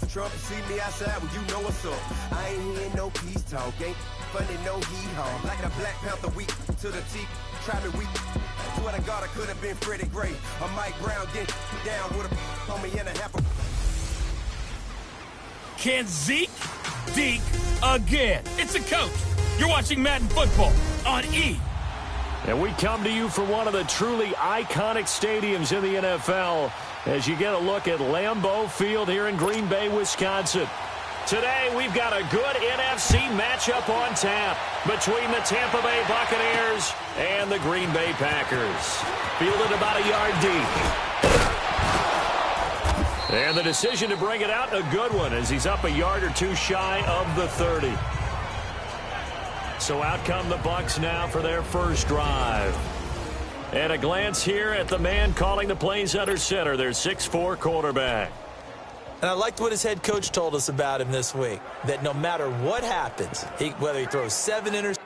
Trump, see me outside when you know what's up. I ain't hearing no peace talk, ain't funny no hee-haw. Like a Black Panther weak to the teeth, try me weak. Swear to God I could have been Freddie Gray or Mike Brown, get down with a on me and a half a... Can Zeke deke again? It's a coach. You're watching Madden Football on E! And we come to you from one of the truly iconic stadiums in the NFL as you get a look at Lambeau Field here in Green Bay, Wisconsin. Today, we've got a good NFC matchup on tap between the Tampa Bay Buccaneers and the Green Bay Packers. Fielded about a yard deep. And the decision to bring it out, a good one, as he's up a yard or two shy of the 30. So out come the Bucs now for their first drive. And a glance here at the man calling the plays under center, their 6'4" quarterback. And I liked what his head coach told us about him this week, that no matter what happens, whether he throws 7 interceptions,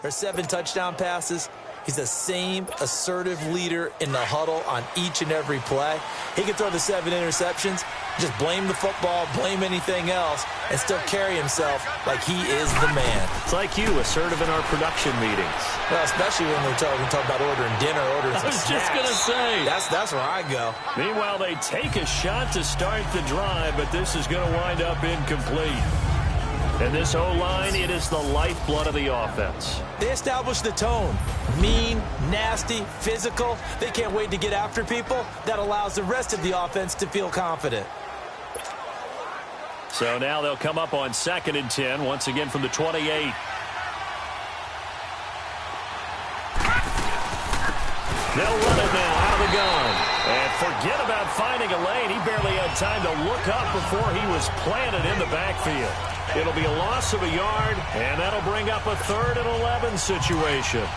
or 7 touchdown passes, he's the same assertive leader in the huddle on each and every play. He can throw the 7 interceptions, just blame the football, blame anything else, and still carry himself like he is the man. It's like you, assertive in our production meetings. Well, especially when we talk about ordering dinner, ordering some snacks. I was just going to say. That's where I go. Meanwhile, they take a shot to start the drive, but this is going to wind up incomplete. And this O-line, it is the lifeblood of the offense. They establish the tone. Mean, nasty, physical. They can't wait to get after people. That allows the rest of the offense to feel confident. So now they'll come up on 2nd and 10, once again from the 28. They'll run it now out of the gun. And forget about finding a lane. He barely had time to look up before he was planted in the backfield. It'll be a loss of a yard, and that'll bring up a 3rd and 11 situation.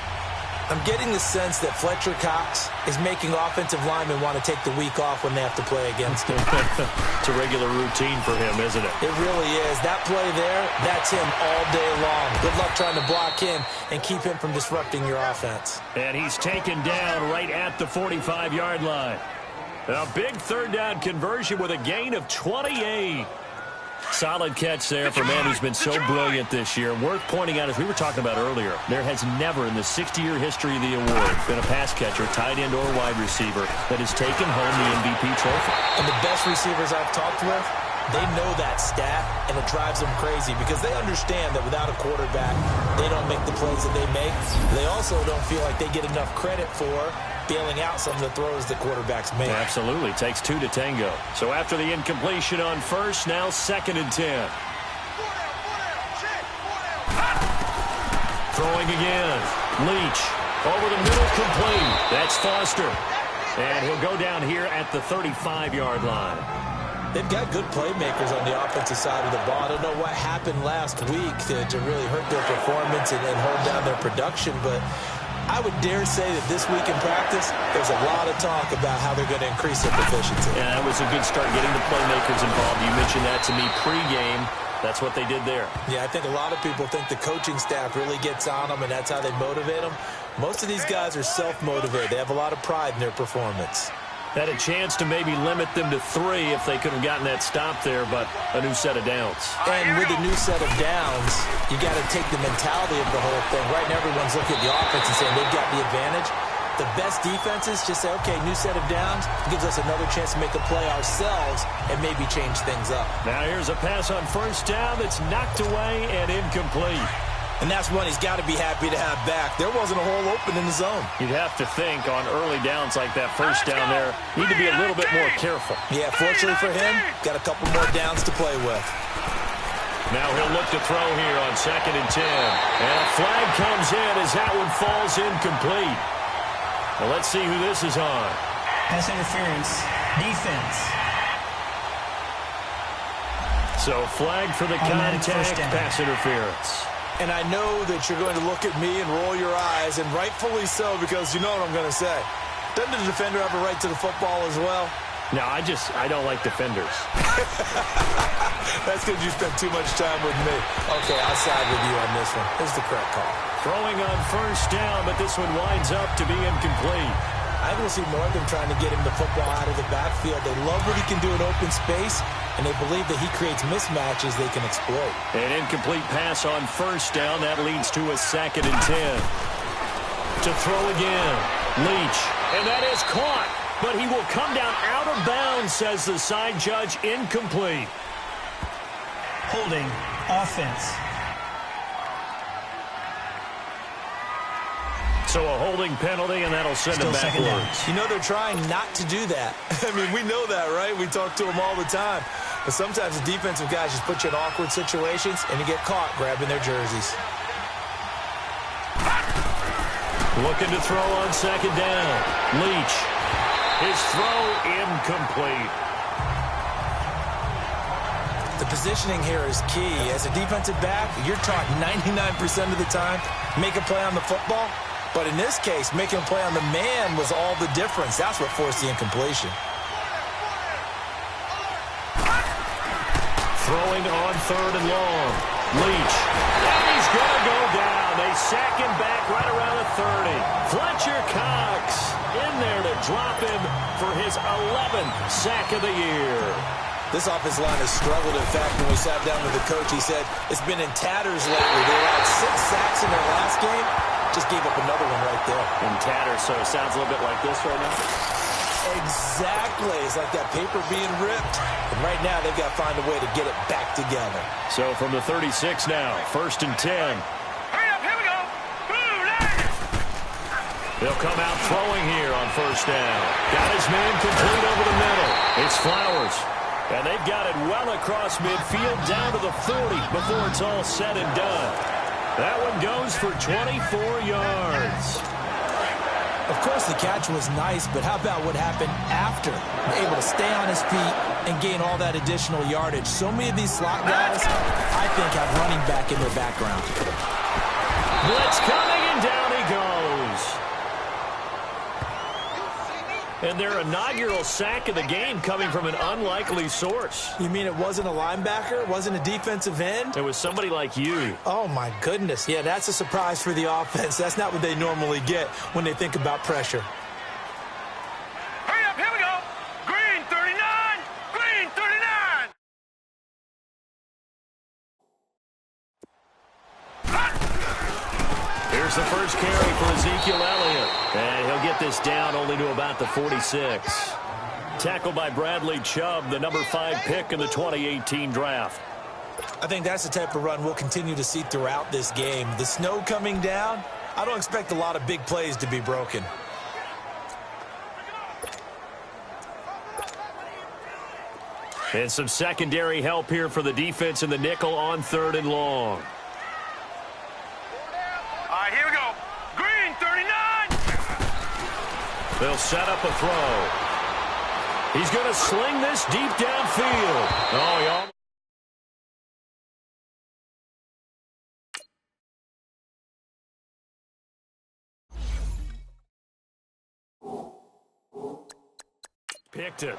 I'm getting the sense that Fletcher Cox is making offensive linemen want to take the week off when they have to play against him. It's a regular routine for him, isn't it? It really is. That play there, that's him all day long. Good luck trying to block him and keep him from disrupting your offense. And he's taken down right at the 45-yard line. A big 3rd down conversion with a gain of 28. Solid catch there for a man who's been so brilliant this year. Worth pointing out, as we were talking about earlier, there has never in the 60-year history of the award been a pass catcher, tight end, or wide receiver that has taken home the MVP trophy. And the best receivers I've talked with, they know that stat, and it drives them crazy because they understand that without a quarterback, they don't make the plays that they make. They also don't feel like they get enough credit for bailing out some of the throws the quarterbacks make. Absolutely. Takes 2 to tango. So after the incompletion on 1st, now 2nd and 10. Throwing again. Leach. Over the middle, complete. That's Foster. And he'll go down here at the 35-yard line. They've got good playmakers on the offensive side of the ball. I don't know what happened last week to really hurt their performance and hold down their production, but I would dare say that this week in practice, there's a lot of talk about how they're going to increase their proficiency. Yeah, that was a good start getting the playmakers involved. You mentioned that to me pregame. That's what they did there. Yeah, I think a lot of people think the coaching staff really gets on them, and that's how they motivate them. Most of these guys are self-motivated. They have a lot of pride in their performance. Had a chance to maybe limit them to 3 if they could have gotten that stop there, but a new set of downs. And with a new set of downs, you got to take the mentality of the whole thing. Right now, everyone's looking at the offense and saying they've got the advantage. The best defenses just say, okay, new set of downs gives us another chance to make a play ourselves and maybe change things up. Now here's a pass on 1st down that's knocked away and incomplete. And that's one he's got to be happy to have back. There wasn't a hole open in the zone. You'd have to think on early downs like that 1st down there, need to be a little bit more careful. Yeah, fortunately for him, got a couple more downs to play with. Now he'll look to throw here on 2nd and 10. And a flag comes in as that one falls incomplete. Well, let's see who this is on. Pass interference, defense. So flag for the contact, pass interference. And I know that you're going to look at me and roll your eyes, and rightfully so, because you know what I'm going to say. Doesn't the defender have a right to the football as well? No, I don't like defenders. That's because you spent too much time with me. Okay, I'll side with you on this one. This is the correct call. Throwing on first down, but this one winds up to be incomplete. I think we'll see more of them trying to get him the football out of the backfield. They love what he can do in open space, and they believe that he creates mismatches they can exploit. An incomplete pass on first down. That leads to a 2nd and 10. To throw again. Leach. And that is caught. But he will come down out of bounds, says the side judge. Incomplete. Holding. Offense. So a holding penalty, and that'll send him backwards. You know they're trying not to do that. I mean, we know that, right? We talk to them all the time. But sometimes the defensive guys just put you in awkward situations, and you get caught grabbing their jerseys. Looking to throw on 2nd down. Leach. His throw incomplete. The positioning here is key. As a defensive back, you're taught 99% of the time, make a play on the football. But in this case, making a play on the man was all the difference. That's what forced the incompletion. Throwing on 3rd and long. Leach. And he's going to go down. They sack him back right around the 30. Fletcher Cox in there to drop him for his 11th sack of the year. This offensive line has struggled. In fact, when we sat down with the coach, he said it's been in tatters lately. They allowed 6 sacks in their last game. Just gave up another one right there. In tatters, so it sounds a little bit like this right now. Exactly. It's like that paper being ripped. And right now, they've got to find a way to get it back together. So from the 36 now, 1st and 10. Hurry up, here we go. They'll come out throwing here on 1st down. Got his man complete over the middle. It's Flowers. And they've got it well across midfield down to the 40 before it's all said and done. That one goes for 24 yards. Of course, the catch was nice, but how about what happened after? Able to stay on his feet and gain all that additional yardage. So many of these slot guys, I think, have running back in their background. Blitz coming, and down he goes. And their inaugural sack of the game coming from an unlikely source. You mean it wasn't a linebacker? It wasn't a defensive end? It was somebody like you. Oh, my goodness. Yeah, that's a surprise for the offense. That's not what they normally get when they think about pressure. Hurry up, here we go. Green 39. Green 39. Here's the first carry for Ezekiel Elliott. And he'll get this down only to about the 46. Tackled by Bradley Chubb, the number 5 pick in the 2018 draft. I think that's the type of run we'll continue to see throughout this game. The snow coming down, I don't expect a lot of big plays to be broken. And some secondary help here for the defense in the nickel on 3rd and long. All right, here we go. Green 39. They'll set up a throw. He's going to sling this deep downfield. Oh, he almost... picked it.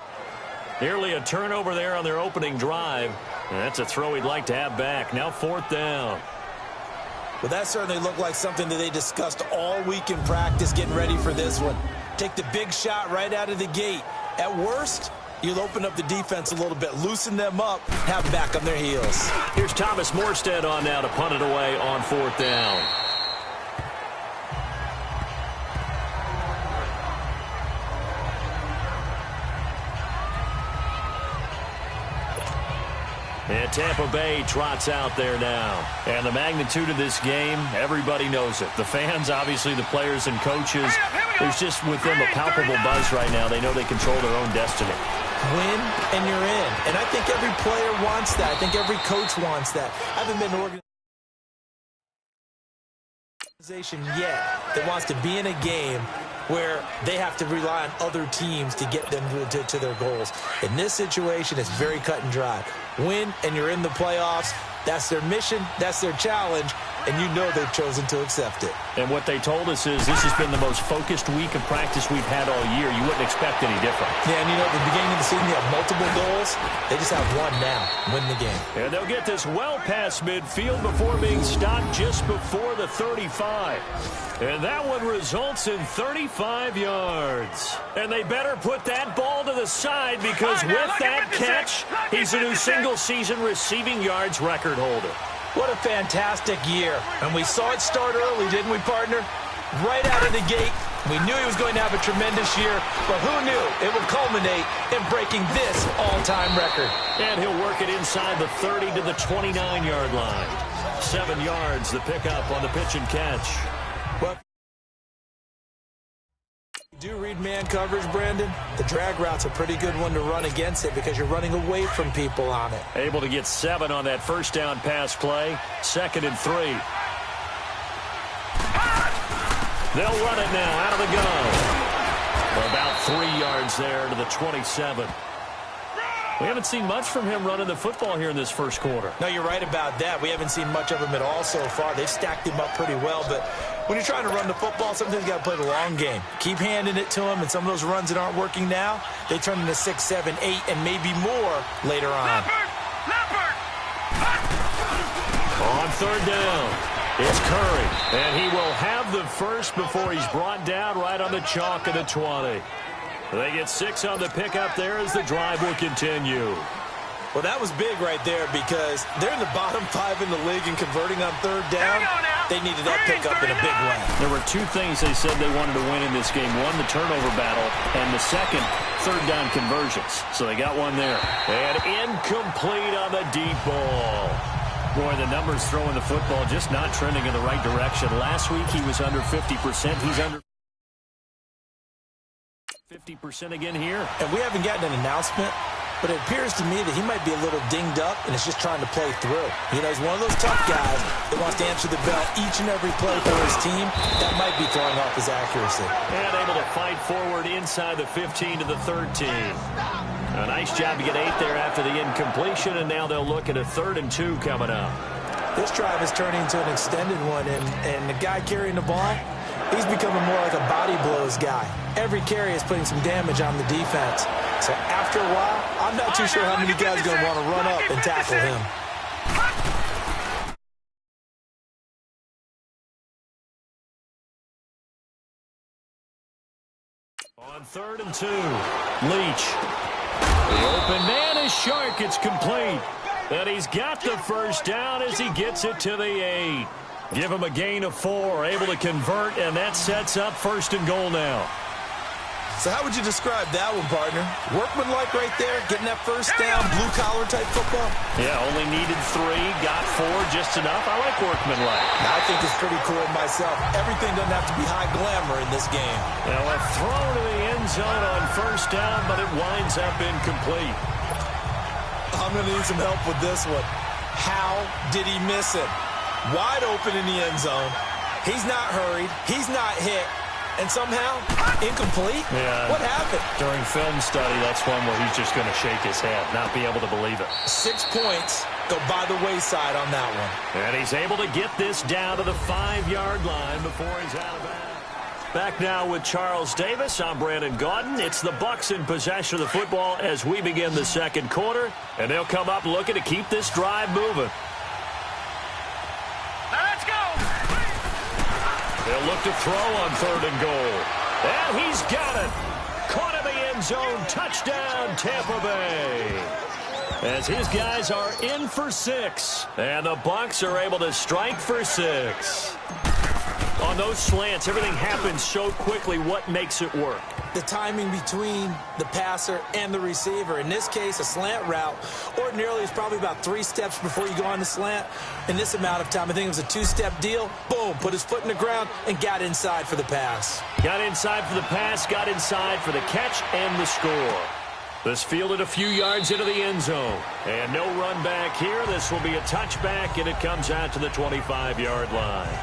Nearly a turnover there on their opening drive. And that's a throw he'd like to have back. Now 4th down. Well, that certainly looked like something that they discussed all week in practice getting ready for this one. Take the big shot right out of the gate. At worst, you'll open up the defense a little bit, loosen them up, have them back on their heels. Here's Thomas Morstead on now to punt it away on 4th down. And Tampa Bay trots out there now. And the magnitude of this game, everybody knows it. The fans, obviously, the players and coaches. There's just with them a palpable buzz right now. They know they control their own destiny. Win, and you're in. And I think every player wants that. I think every coach wants that. I haven't been to an organization yet that wants to be in a game where they have to rely on other teams to get them to their goals. In this situation, it's very cut and dry. Win, and you're in the playoffs. That's their mission. That's their challenge. and you know they've chosen to accept it. And what they told us is this has been the most focused week of practice we've had all year. You wouldn't expect any different. Yeah, and at the beginning of the season, you have multiple goals. They just have one now, win the game. And they'll get this well past midfield before being stopped just before the 35. And that one results in 35 yards. And they better put that ball to the side because with that catch, he's a new single-season receiving yards record holder. What a fantastic year. And we saw it start early, didn't we, partner? Right out of the gate, we knew he was going to have a tremendous year, but who knew it would culminate in breaking this all-time record. And he'll work it inside the 30 to the 29-yard line. 7 yards, the pickup on the pitch and catch. Well, do you read man coverage, Brandon? The drag route's a pretty good one to run against it because you're running away from people on it. Able to get 7 on that first down pass play. 2nd and 3. They'll run it now out of the gun. About 3 yards there to the 27. We haven't seen much from him running the football here in this first quarter. No, you're right about that. We haven't seen much of him at all so far. They've stacked him up pretty well, but when you're trying to run the football, sometimes you got to play the long game. Keep handing it to him, and some of those runs that aren't working now, they turn into 6, 7, 8, and maybe more later on. On 3rd down, it's Curry, and he will have the first before he's brought down right on the chalk of the 20. They get 6 on the pickup there as the drive will continue. Well, that was big right there because they're in the bottom 5 in the league and converting on 3rd down. They needed that pickup in a big way. There were 2 things they said they wanted to win in this game. One, the turnover battle, and the second, 3rd down conversions. So they got one there. And incomplete on the deep ball. Boy, the numbers throwing the football just not trending in the right direction. Last week he was under 50%. He's under 50% again here. And we haven't gotten an announcement, but it appears to me that he might be a little dinged up and is just trying to play through. You know, he's one of those tough guys that wants to answer the bell each and every play for his team. That might be throwing off his accuracy. And able to fight forward inside the 15 to the 13. A nice job to get 8 there after the incompletion, and now they'll look at a 3rd and 2 coming up. This drive is turning into an extended one, and the guy carrying the ball, he's becoming more like a body blows guy. Every carry is putting some damage on the defense. So after a while, I'm not too sure how many guys are going to want to run up and tackle him. On 3rd and 2, Leach. The open man is Shark. It's complete. And he's got the first down as he gets it to the 8. Give him a gain of 4, able to convert, and that sets up 1st and goal now. So how would you describe that one, partner? Workmanlike right there, getting that first down, blue-collar type football? Yeah, only needed 3, got 4, just enough. I like workmanlike. I think it's pretty cool myself. Everything doesn't have to be high glamour in this game. Now a throw to the end zone on 1st down, but it winds up incomplete. I'm going to need some help with this one. How did he miss it? Wide open in the end zone. He's not hurried. He's not hit. And somehow, incomplete? Yeah. What happened? During film study, that's one where he's just going to shake his head, not be able to believe it. 6 points go by the wayside on that one. And he's able to get this down to the 5-yard line before he's out of bounds. Back now with Charles Davis. I'm Brandon Gaudin. It's the Bucs in possession of the football as we begin the 2nd quarter. And they'll come up looking to keep this drive moving. Let's go! They'll look to throw on 3rd and goal. And he's got it. Caught in the end zone. Touchdown, Tampa Bay. As his guys are in for 6. And the Bucs are able to strike for 6. On those slants, everything happens so quickly. What makes it work? The timing between the passer and the receiver. In this case, a slant route ordinarily is probably about 3 steps before you go on the slant. In this amount of time, I think it was a 2-step deal. Boom, put his foot in the ground and got inside for the pass. Got inside for the pass, got inside for the catch and the score. This fielded a few yards into the end zone. And no run back here. This will be a touchback, and it comes out to the 25-yard line.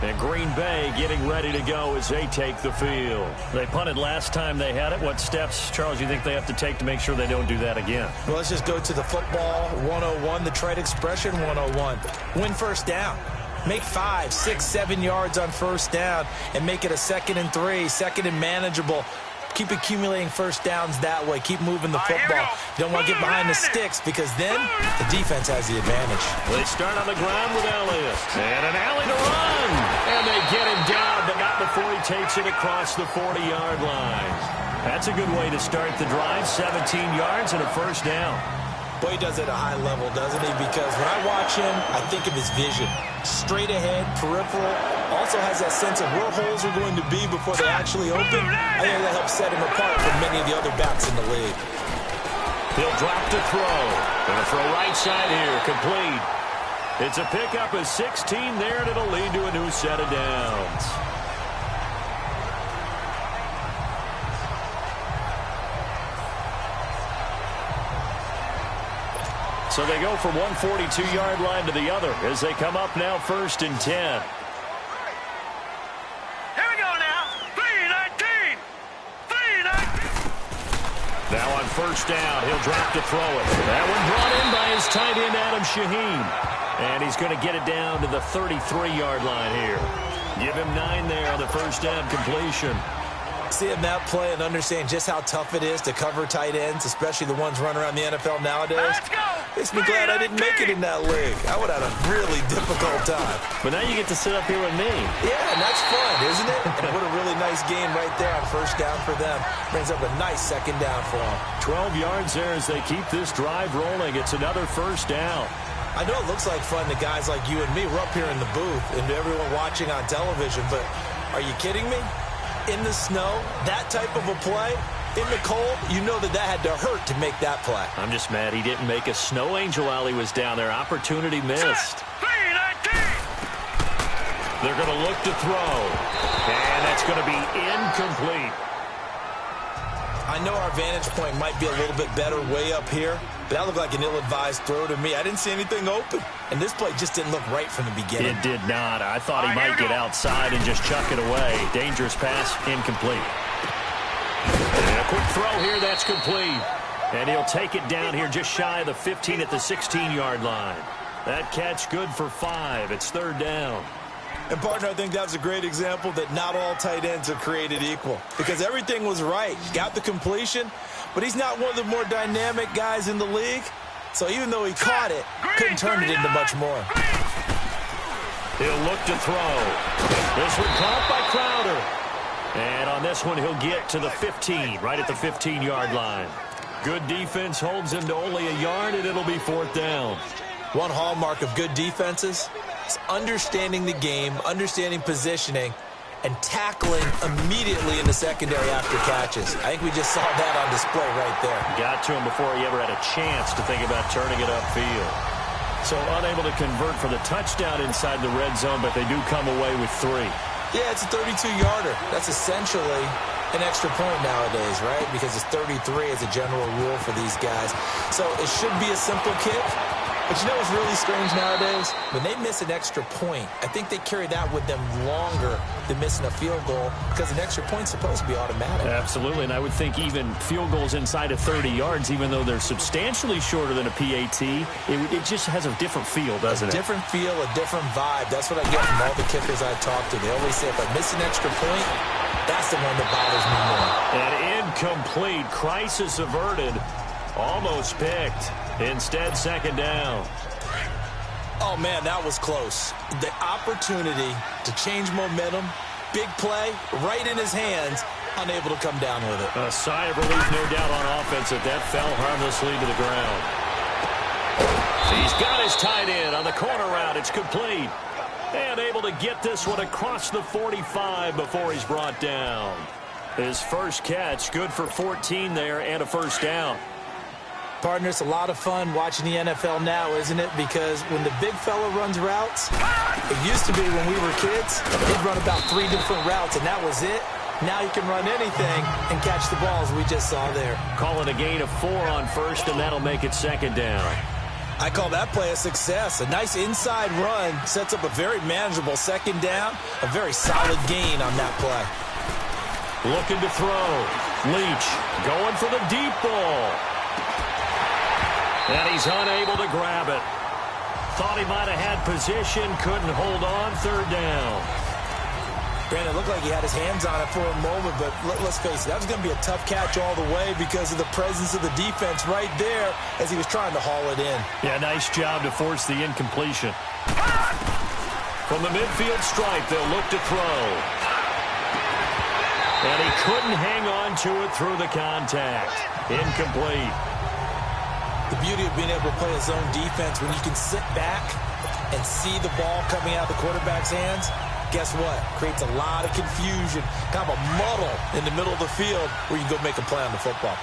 And Green Bay getting ready to go as they take the field. They punted last time they had it. What steps, Charles, you think they have to take to make sure they don't do that again? Well, let's just go to the football 101, the trade expression 101. Win 1st down. Make 5, 6, 7 yards on first down and make it a 2nd and 3, 2nd and manageable. Keep accumulating first downs that way. Keep moving the football. You don't want to get behind the sticks because then the defense has the advantage. They start on the ground with Elliott. And an alley to run. And they get him down, but not before he takes it across the 40-yard line. That's a good way to start the drive. 17 yards and a first down. Boy, he does it at a high level, doesn't he? Because when I watch him, I think of his vision. Straight ahead, peripheral. Also has that sense of where holes are going to be before they actually open. I think that helps set him apart from many of the other backs in the league. He'll drop to throw. Gonna throw right side here, complete. It's a pickup of 16 there, and it'll lead to a new set of downs. So they go from one 42-yard line to the other as they come up now 1st and 10. Here we go now. 3-19. 3-19. Now on first down, he'll drop to throw it. That one brought in by his tight end, Adam Shaheen. And he's going to get it down to the 33-yard line here. Give him 9 there on the first down completion. Seeing that play and understand just how tough it is to cover tight ends, especially the ones running around the NFL nowadays, Let's go. makes me glad I didn't make it in that league. I would have had a really difficult time. But now you get to sit up here with me. Yeah, and that's fun, isn't it? And what a really nice game right there on first down for them. Brings up a nice 2nd down for them. 12 yards there as they keep this drive rolling. It's another first down. I know it looks like fun to guys like you and me. We're up here in the booth and to everyone watching on television, but are you kidding me? In the snow, that type of a play, in the cold, you know that had to hurt to make that play. I'm just mad he didn't make a snow angel while he was down there. Opportunity missed. 3-19. They're going to look to throw. And that's going to be incomplete. I know our vantage point might be a little bit better way up here, but that looked like an ill-advised throw to me. I didn't see anything open, and this play just didn't look right from the beginning. It did not. I thought he might get outside and just chuck it away. Dangerous pass, incomplete. And a quick throw here, that's complete. And he'll take it down here just shy of the 15 at the 16-yard line. That catch good for 5. It's 3rd down. And, partner, I think that was a great example that not all tight ends are created equal because everything was right. Got the completion, but he's not one of the more dynamic guys in the league. So even though he caught it, couldn't turn it into much more. He'll look to throw. This one caught by Crowder. And on this one, he'll get to the 15, right at the 15-yard line. Good defense holds him to only a yard, and it'll be 4th down. One hallmark of good defenses is understanding the game, understanding positioning, and tackling immediately in the secondary after catches. I think we just saw that on display right there. Got to him before he ever had a chance to think about turning it upfield. So unable to convert for the touchdown inside the red zone, but they do come away with 3. Yeah, it's a 32-yarder. That's essentially an extra point nowadays, right? Because it's 33 as a general rule for these guys. So it should be a simple kick. But you know what's really strange nowadays? When they miss an extra point, I think they carry that with them longer than missing a field goal because an extra point's supposed to be automatic. Absolutely, and I would think even field goals inside of 30 yards, even though they're substantially shorter than a PAT, it just has a different feel, doesn't it? A different feel, a different vibe. That's what I get from all the kickers I talk to. They always say if I miss an extra point, that's the one that bothers me more. An incomplete, crisis averted, almost picked. Instead, 2nd down. Oh, man, that was close. The opportunity to change momentum, big play, right in his hands, unable to come down with it. A sigh of relief, no doubt, on offense that fell harmlessly to the ground. He's got his tight end on the corner route. It's complete. And able to get this one across the 45 before he's brought down. His first catch, good for 14 there and a first down. Partner, it's a lot of fun watching the NFL now, isn't it? Because when the big fella runs routes, it used to be when we were kids, he'd run about 3 different routes, and that was it. Now he can run anything and catch the balls we just saw there. Call it a gain of 4 on first, and that'll make it 2nd down. I call that play a success. A nice inside run sets up a very manageable 2nd down, a very solid gain on that play. Looking to throw. Leach going for the deep ball. And he's unable to grab it. thought he might have had position, couldn't hold on, third down. Brandon, it looked like he had his hands on it for a moment, but let's face it, that was going to be a tough catch all the way because of the presence of the defense right there as he was trying to haul it in. Yeah, nice job to force the incompletion. From the midfield stripe, they'll look to throw. And he couldn't hang on to it through the contact. Incomplete. The beauty of being able to play a zone defense when you can sit back and see the ball coming out of the quarterback's hands, guess what? Creates a lot of confusion, kind of a muddle in the middle of the field where you can go make a play on the football.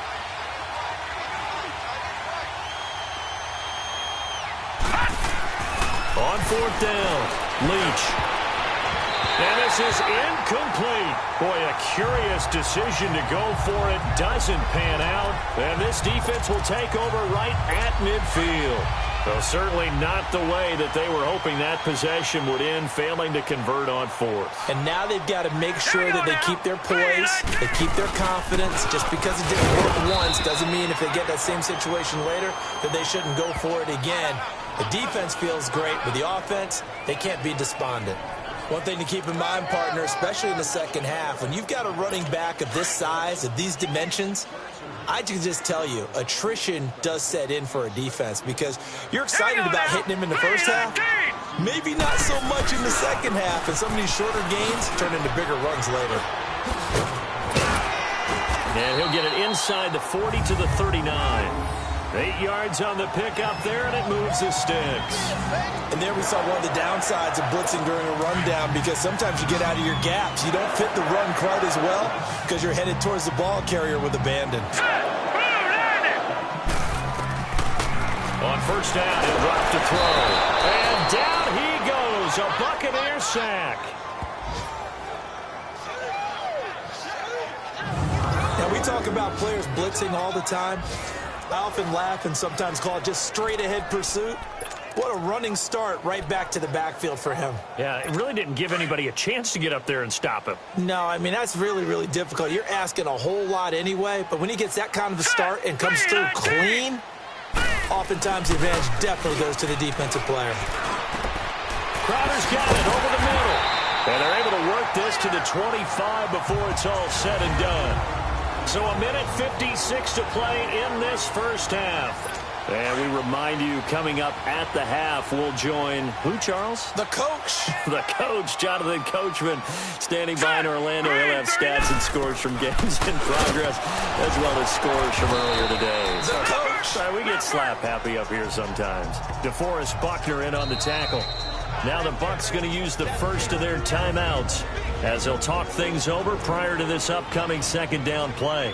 On fourth down, Leach. And this is incomplete. Boy, a curious decision to go for it. Doesn't pan out. And this defense will take over right at midfield. Well, certainly not the way that they were hoping that possession would end, failing to convert on fourth. And now they've got to make sure that they keep their poise, they keep their confidence. Just because it didn't work once doesn't mean if they get that same situation later that they shouldn't go for it again. The defense feels great, but the offense, they can't be despondent. One thing to keep in mind, partner, especially in the second half, when you've got a running back of this size, of these dimensions, I can just tell you, attrition does set in for a defense because you're excited about hitting him in the first half. Maybe not so much in the second half, and some of these shorter gains turn into bigger runs later. And he'll get it inside the 40 to the 39. 8 yards on the pickup there, and it moves the sticks. And there we saw one of the downsides of blitzing during a rundown because sometimes you get out of your gaps. You don't fit the run quite as well because you're headed towards the ball carrier with abandon. On first down, he'll drop to throw. And down he goes, a Buccaneer sack. Now, we talk about players blitzing all the time. I often laugh and sometimes call it just straight-ahead pursuit. What a running start right back to the backfield for him. Yeah, it really didn't give anybody a chance to get up there and stop him. No, I mean, that's really, really difficult. You're asking a whole lot anyway, but when he gets that kind of a start and comes through clean, oftentimes the advantage definitely goes to the defensive player. Crowder's got it over the middle. And they're able to work this to the 25 before it's all said and done. So a minute 56 to play in this first half. And we remind you, coming up at the half, we'll join who, Charles? The coach. The coach, Jonathan Coachman, standing by in Orlando. He'll have stats and scores from games in progress, as well as scores from earlier today. The coach. We get slap happy up here sometimes. DeForest Buckner in on the tackle. Now the Bucs going to use the first of their timeouts as they'll talk things over prior to this upcoming second down play.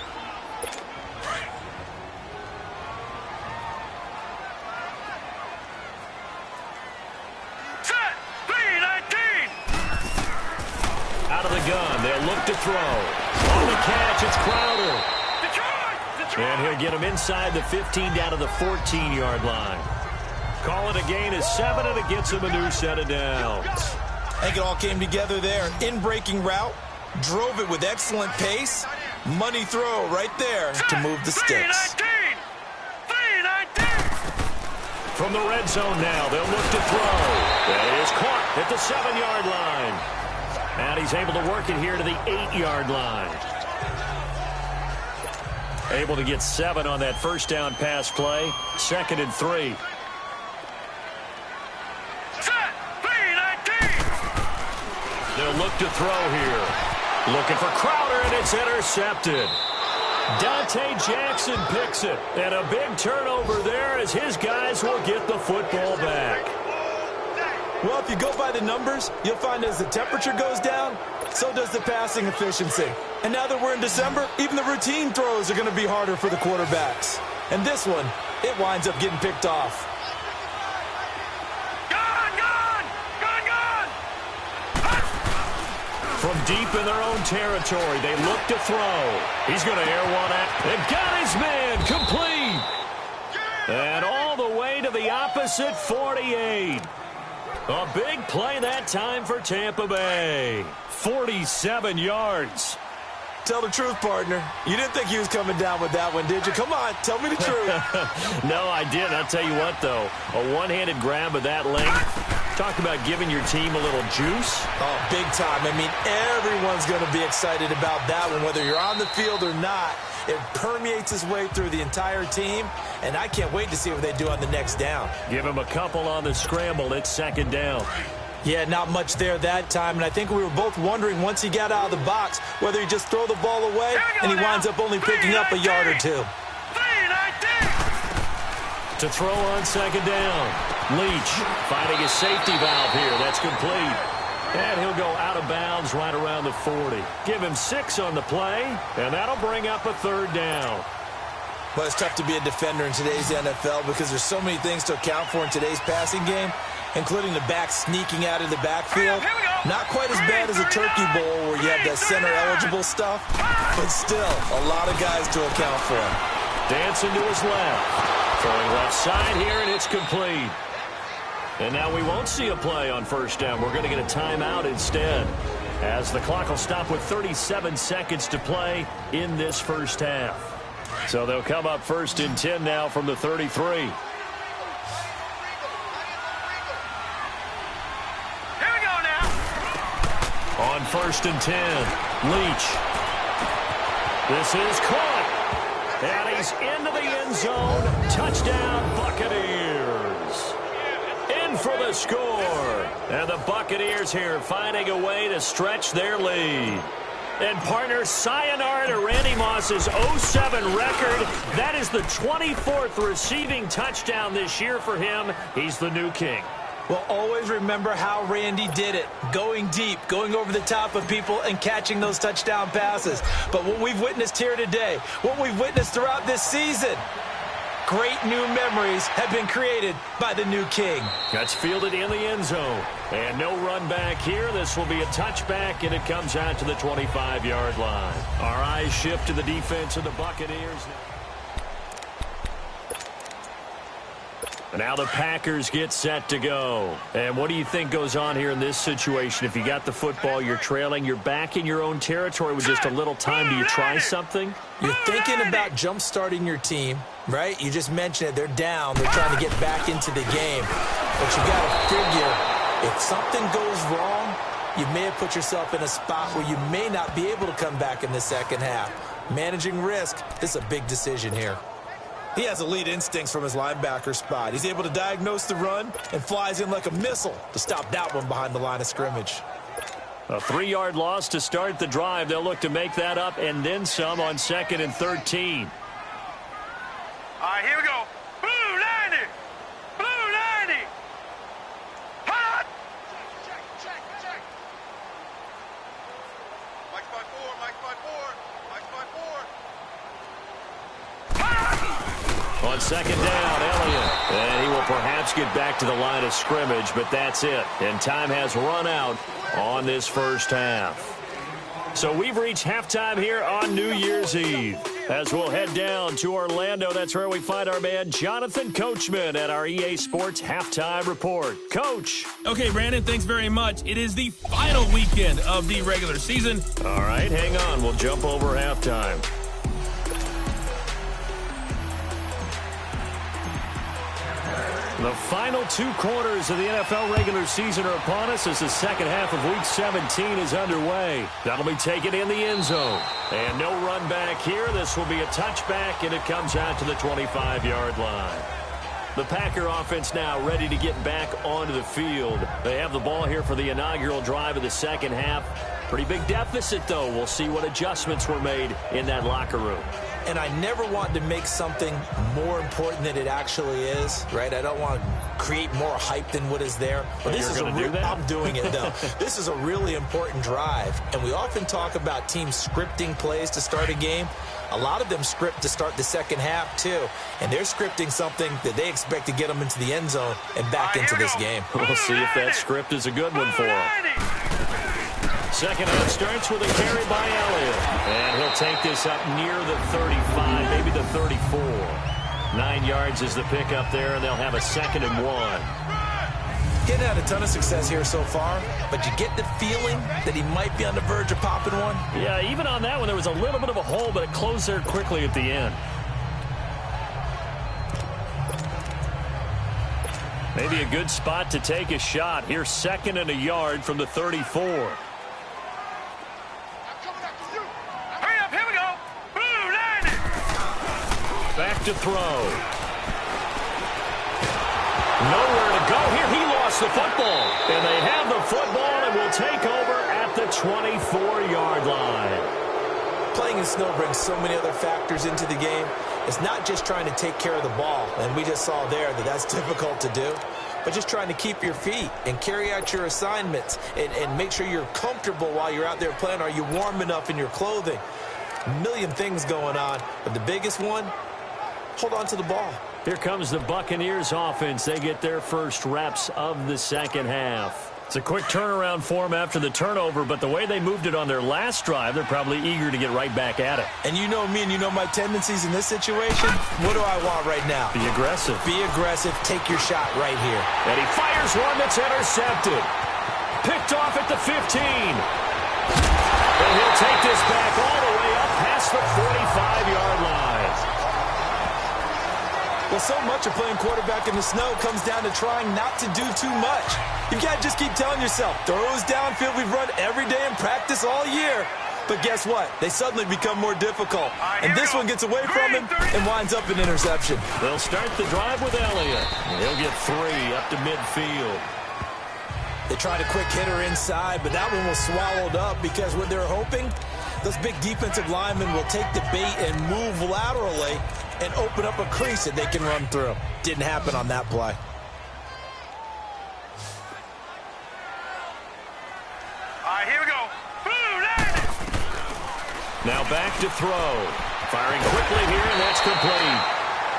Out of the gun, they'll look to throw. On the catch, it's Crowder. And he'll get him inside the 15 down to the 14-yard line. Call it a gain of 7, and it gets him a new set of downs. I think it all came together there. In-breaking route, drove it with excellent pace. Money throw right there to move the sticks. From the red zone now, they'll look to throw. That is caught at the 7-yard line. And he's able to work it here to the 8-yard line. Able to get 7 on that first down pass play. 2nd and 3. They'll look to throw here. Looking for Crowder, and it's intercepted. Dante Jackson picks it. And a big turnover there as his guys will get the football back. Well, if you go by the numbers, you'll find as the temperature goes down, so does the passing efficiency. And now that we're in December, even the routine throws are going to be harder for the quarterbacks. And this one, it winds up getting picked off. From deep in their own territory, they look to throw. He's going to air one out. And got his man complete. And all the way to the opposite 48. A big play that time for Tampa Bay. 47 yards. tell the truth, partner. You didn't think he was coming down with that one, did you? Come on, tell me the truth. No, I didn't. I'll tell you what, though. A one-handed grab of that length. Talk about giving your team a little juice. Oh, big time. I mean, everyone's going to be excited about that one, whether you're on the field or not. It permeates its way through the entire team, and I can't wait to see what they do on the next down. Give him a couple on the scramble. It's second down. Yeah, not much there that time, and I think we were both wondering once he got out of the box whether he just throw the ball away, and he winds up only picking up a yard or two. To throw on second down. Leach finding his safety valve here. That's complete. And he'll go out of bounds right around the 40. Give him 6 on the play, and that'll bring up a third down. Well, it's tough to be a defender in today's NFL because there's so many things to account for in today's passing game, including the back sneaking out of the backfield. Not quite as bad as a turkey bowl where you have that center-eligible stuff, but still a lot of guys to account for. Dancing to his left. Throwing left side here, and it's complete. And now we won't see a play on first down. We're going to get a timeout instead, as the clock will stop with 37 seconds to play in this first half. So they'll come up first and 10 now from the 33. Here we go now. On first and 10, Leach. This is caught. And he's into the end zone. Touchdown, Buccaneers. In for the score. And the Buccaneers here finding a way to stretch their lead. And partner, sayonara to Randy Moss's 07 record. That is the 24th receiving touchdown this year for him. He's the new king. Well, always remember how Randy did it. Going deep, going over the top of people, and catching those touchdown passes. But what we've witnessed here today, what we've witnessed throughout this season, great new memories have been created by the new king. That's fielded in the end zone. And no run back here. This will be a touchback, and it comes out to the 25-yard line. Our eyes shift to the defense of the Buccaneers. Now the Packers get set to go. And what do you think goes on here in this situation? If you got the football, you're trailing, you're back in your own territory with just a little time. Do you try something? You're thinking about jump-starting your team, right? You just mentioned it. They're down. They're trying to get back into the game. But you got to figure, if something goes wrong, you may have put yourself in a spot where you may not be able to come back in the second half. Managing risk, this is a big decision here. He has elite instincts from his linebacker spot. He's able to diagnose the run and flies in like a missile to stop that one behind the line of scrimmage. A 3-yard loss to start the drive. They'll look to make that up and then some on 2nd and 13. All right, here we go. Blue 90. Blue 90. Hot. Check. Mike's by 4. Mike's by 4. Mike's by 4. Hot. On second down, Elliott. And he will perhaps get back to the line of scrimmage, but that's it. And time has run out on this first half. So we've reached halftime here on New Year's Eve. As we'll head down to Orlando, that's where we find our man Jonathan Coachman at our EA Sports Halftime Report. Coach. Okay, Brandon, thanks very much. It is the final weekend of the regular season. All right, hang on. We'll jump over halftime. The final 2 quarters of the NFL regular season are upon us as the second half of Week 17 is underway. That'll be taken in the end zone. And no run back here. This will be a touchback, and it comes out to the 25-yard line. The Packer offense now ready to get back onto the field. They have the ball here for the inaugural drive of the second half. Pretty big deficit, though. We'll see what adjustments were made in that locker room. And I never want to make something more important than it actually is, right? I don't want to create more hype than what is there. But this is I'm doing it, though. This is a really important drive. And we often talk about teams scripting plays to start a game. A lot of them script to start the second half, too. And they're scripting something that they expect to get them into the end zone and back into this game. We'll see if that script is a good one for them. Second half starts with a carry by Elliott. And he'll take this up near the 35, maybe the 34. 9 yards is the pickup there, and they'll have a 2nd and 1. He hadn't had a ton of success here so far, but you get the feeling that he might be on the verge of popping one. Yeah, even on that one, there was a little bit of a hole, but it closed there quickly at the end. Maybe a good spot to take a shot. Here's 2nd and a yard from the 34. Hurry up, here we go. Boom, line it. Back to throw. Nowhere to go here. He lost the football. And they have the football and will take over at the 24-yard line. Playing in snow brings so many other factors into the game. It's not just trying to take care of the ball, and we just saw there that that's difficult to do, but just trying to keep your feet and carry out your assignments and make sure you're comfortable while you're out there playing. Are you warm enough in your clothing? A million things going on, but the biggest one, hold on to the ball. Here comes the Buccaneers offense. They get their first reps of the second half. It's a quick turnaround for them after the turnover, but the way they moved it on their last drive, they're probably eager to get right back at it. And you know me and you know my tendencies in this situation. What do I want right now? Be aggressive. Be aggressive. Take your shot right here. And he fires one that's intercepted. Picked off at the 15. And he'll take this back all the way up past the 45-yard line. Well, so much of playing quarterback in the snow comes down to trying not to do too much. You got to just keep telling yourself, throws downfield we've run every day in practice all year. But guess what? They suddenly become more difficult. And this one gets away from him and winds up an interception. They'll start the drive with Elliott. He'll get 3 up to midfield. They tried a quick hitter inside, but that one was swallowed up because what they're hoping, those big defensive linemen will take the bait and move laterally and open up a crease that they can run through. Didn't happen on that play. All right, here we go. Boom, line it. Now back to throw. Firing quickly here, and that's complete.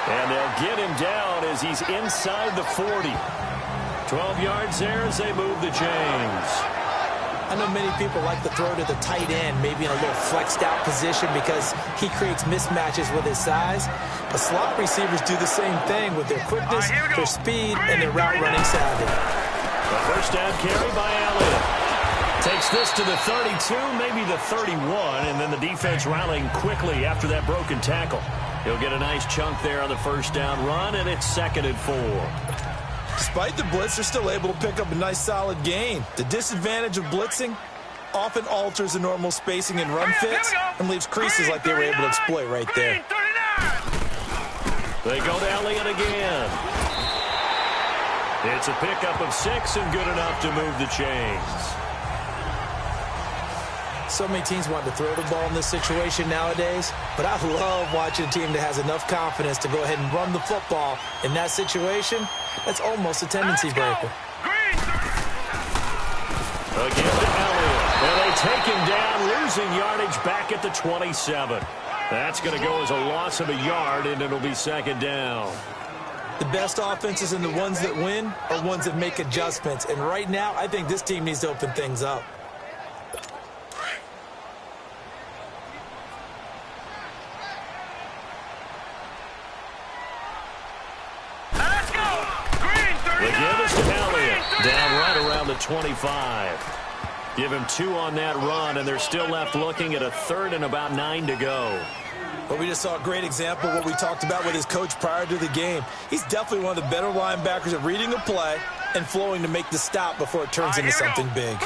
And they'll get him down as he's inside the 40. 12 yards there as they move the chains. I know many people like to throw to the tight end, maybe in a little flexed out position because he creates mismatches with his size. But slot receivers do the same thing with their quickness, their speed, and their route running savvy. The first down carry by Elliott. Takes this to the 32, maybe the 31, and then the defense rallying quickly after that broken tackle. He'll get a nice chunk there on the first down run, and it's 2nd and 4. Despite the blitz, they're still able to pick up a nice solid gain. The disadvantage of blitzing often alters the normal spacing and run fits and leaves creases like they were able to exploit right there. They go to Elliott again. It's a pickup of 6 and good enough to move the chains. So many teams want to throw the ball in this situation nowadays, but I love watching a team that has enough confidence to go ahead and run the football. In that situation, that's almost a tendency breaker. Again to Elliott. And they take him down, losing yardage back at the 27. That's going to go as a loss of a yard, and it'll be 2nd down. The best offenses and the ones that win are ones that make adjustments. And right now, I think this team needs to open things up. They give us to Elliott, down right around the 25. Give him 2 on that run, and they're still left looking at a 3rd and about 9 to go. Well, we just saw a great example of what we talked about with his coach prior to the game. He's definitely one of the better linebackers at reading a play and flowing to make the stop before it turns into something big.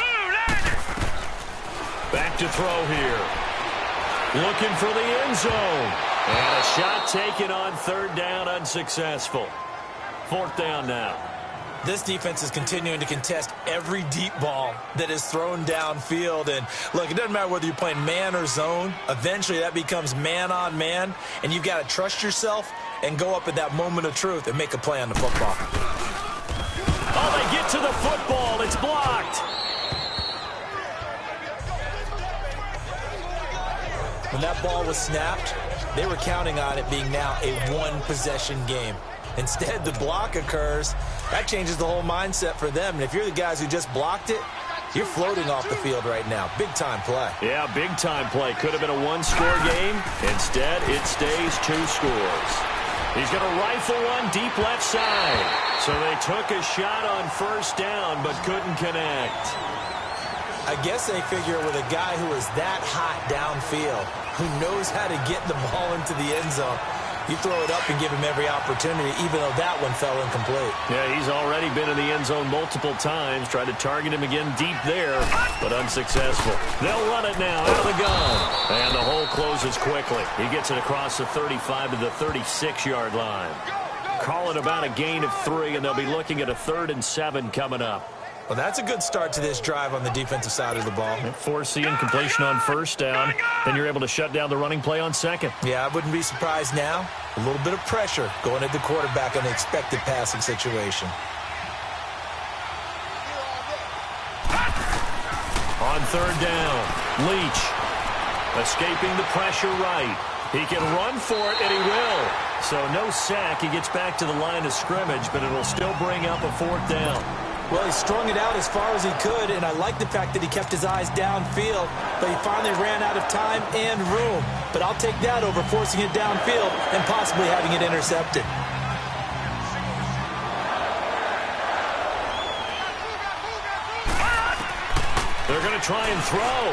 Back to throw here. Looking for the end zone. And a shot taken on 3rd down, unsuccessful. 4th down now. This defense is continuing to contest every deep ball that is thrown downfield. And, look, it doesn't matter whether you're playing man or zone. Eventually, that becomes man-on-man, and you've got to trust yourself and go up at that moment of truth and make a play on the football. Oh, they get to the football. It's blocked. When that ball was snapped, they were counting on it being now a one-possession game. Instead, the block occurs. That changes the whole mindset for them. And if you're the guys who just blocked it, you're floating off the field right now. Big-time play. Yeah, big-time play. Could have been a 1-score game. Instead, it stays 2 scores. He's going to rifle one deep left side. So they took a shot on first down, but couldn't connect. I guess they figure with a guy who is that hot downfield, who knows how to get the ball into the end zone, you throw it up and give him every opportunity, even though that one fell incomplete. Yeah, he's already been in the end zone multiple times. Tried to target him again deep there, but unsuccessful. They'll run it now out of the gun. And the hole closes quickly. He gets it across the 35 to the 36-yard line. Call it about a gain of 3, and they'll be looking at a 3rd and 7 coming up. Well, that's a good start to this drive on the defensive side of the ball. Force the incompletion on first down. Then you're able to shut down the running play on second. Yeah, I wouldn't be surprised now. A little bit of pressure going at the quarterback in the expected passing situation. On third down, Leach escaping the pressure right. He can run for it, and he will. So no sack. He gets back to the line of scrimmage, but it'll still bring up a 4th down. Well, he strung it out as far as he could, and I like the fact that he kept his eyes downfield, but he finally ran out of time and room. But I'll take that over forcing it downfield and possibly having it intercepted. They're going to try and throw.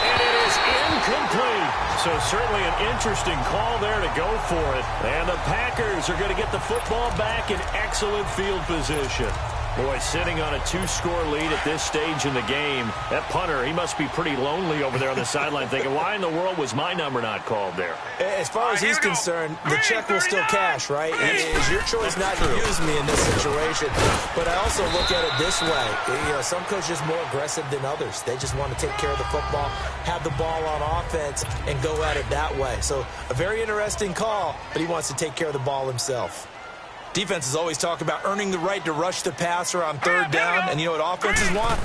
And it is incomplete. So certainly an interesting call there to go for it. And the Packers are going to get the football back in excellent field position. Boy, sitting on a 2-score lead at this stage in the game. That punter, he must be pretty lonely over there on the sideline thinking, why in the world was my number not called there? As far as he's concerned, the check will still cash, right? It is your choice not to use me in this situation. But I also look at it this way. You know, some coaches are more aggressive than others. They just want to take care of the football, have the ball on offense, and go at it that way. So a very interesting call, but he wants to take care of the ball himself. Defenses always talk about earning the right to rush the passer on third down. And you know what offenses want?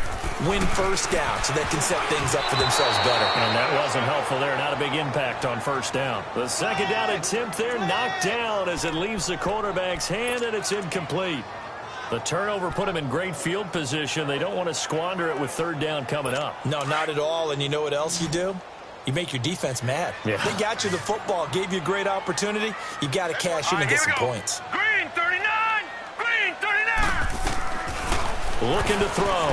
Win first down so they can set things up for themselves better. And that wasn't helpful there. Not a big impact on first down. The second down attempt there knocked down as it leaves the quarterback's hand, and it's incomplete. The turnover put him in great field position. They don't want to squander it with third down coming up. No, not at all. And you know what else you do? You make your defense mad. Yeah. They got you the football, gave you a great opportunity. You got to cash in and get some points. Green 39! Green 39! Looking to throw.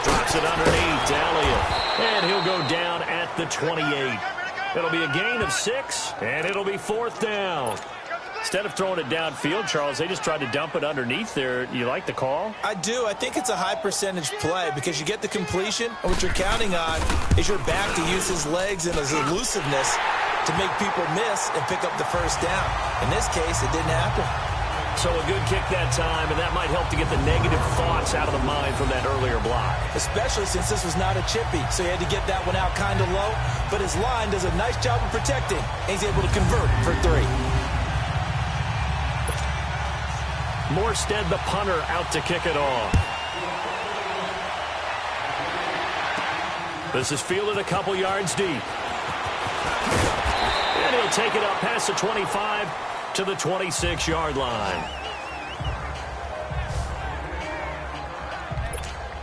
Drops it underneath. Elliott. And he'll go down at the 28. It'll be a gain of 6, and it'll be 4th down. Instead of throwing it downfield, Charles, they just tried to dump it underneath there. You like the call? I do. I think it's a high-percentage play because you get the completion, and what you're counting on is your back to use his legs and his elusiveness to make people miss and pick up the first down. In this case, it didn't happen. So a good kick that time, and that might help to get the negative thoughts out of the mind from that earlier block. Especially since this was not a chippy, so he had to get that one out kind of low. But his line does a nice job of protecting, and he's able to convert for 3. Morstead, the punter, out to kick it off. This is fielded a couple yards deep. And he'll take it up past the 25 to the 26-yard line.